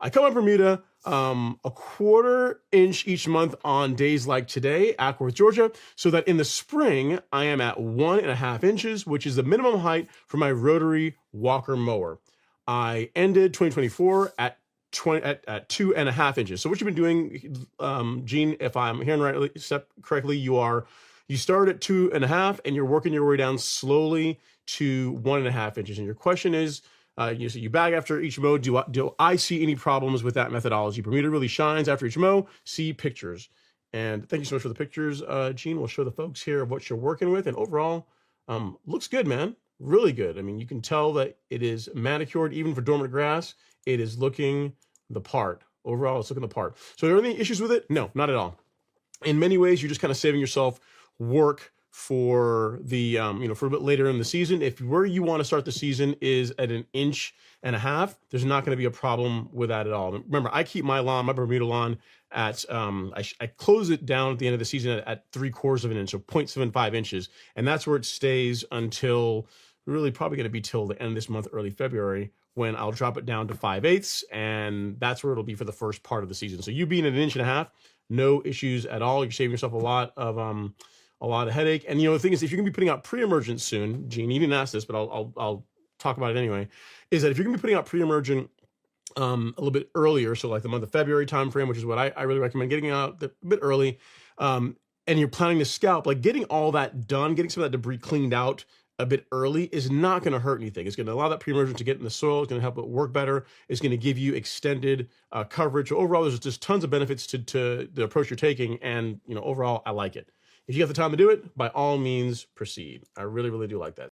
I come up Bermuda a quarter inch each month on days like today, Ackworth, Georgia, so that in the spring, I am at 1.5 inches, which is the minimum height for my rotary walker mower. I ended 2024 at 2.5 inches. So what you've been doing, Gene, if I'm hearing correctly, you start at 2.5 and you're working your way down slowly to 1.5 inches. And your question is, you bag after each mow. Do I see any problems with that methodology? Bermuda really shines after each mow. See pictures. And thank you so much for the pictures, Gene. We'll show the folks here of what you're working with. And overall, looks good, man. Really good. I mean, you can tell that it is manicured even for dormant grass. It is looking the part. Overall, it's looking the part. So are there any issues with it? No, not at all. In many ways, you're just kind of saving yourself work for the for a bit later in the season. If where you want to start the season is at 1.5 inches, there's not going to be a problem with that at all. Remember, I keep my Bermuda lawn at I close it down at the end of the season at 3/4 of an inch, so 0.75 inches, and that's where it stays until really probably going to be till the end of this month, early February, when I'll drop it down to 5/8, and that's where it'll be for the first part of the season. So you being at 1.5 inches, no issues at all. You're saving yourself a lot of headache. And the thing is, if you're gonna be putting out pre-emergent soon, Gene, you didn't ask this, but I'll talk about it anyway, is that if you're gonna be putting out pre-emergent a little bit earlier, so like the month of February timeframe, which is what I really recommend, getting out a bit early, and you're planning to scalp, like getting all that done, getting some of that debris cleaned out a bit early is not going to hurt anything. It's going to allow that pre-emergent to get in the soil. It's going to help it work better. It's going to give you extended coverage. So overall, there's just tons of benefits to the approach you're taking. And, overall, I like it. If you have the time to do it, by all means, proceed. I really, really do like that.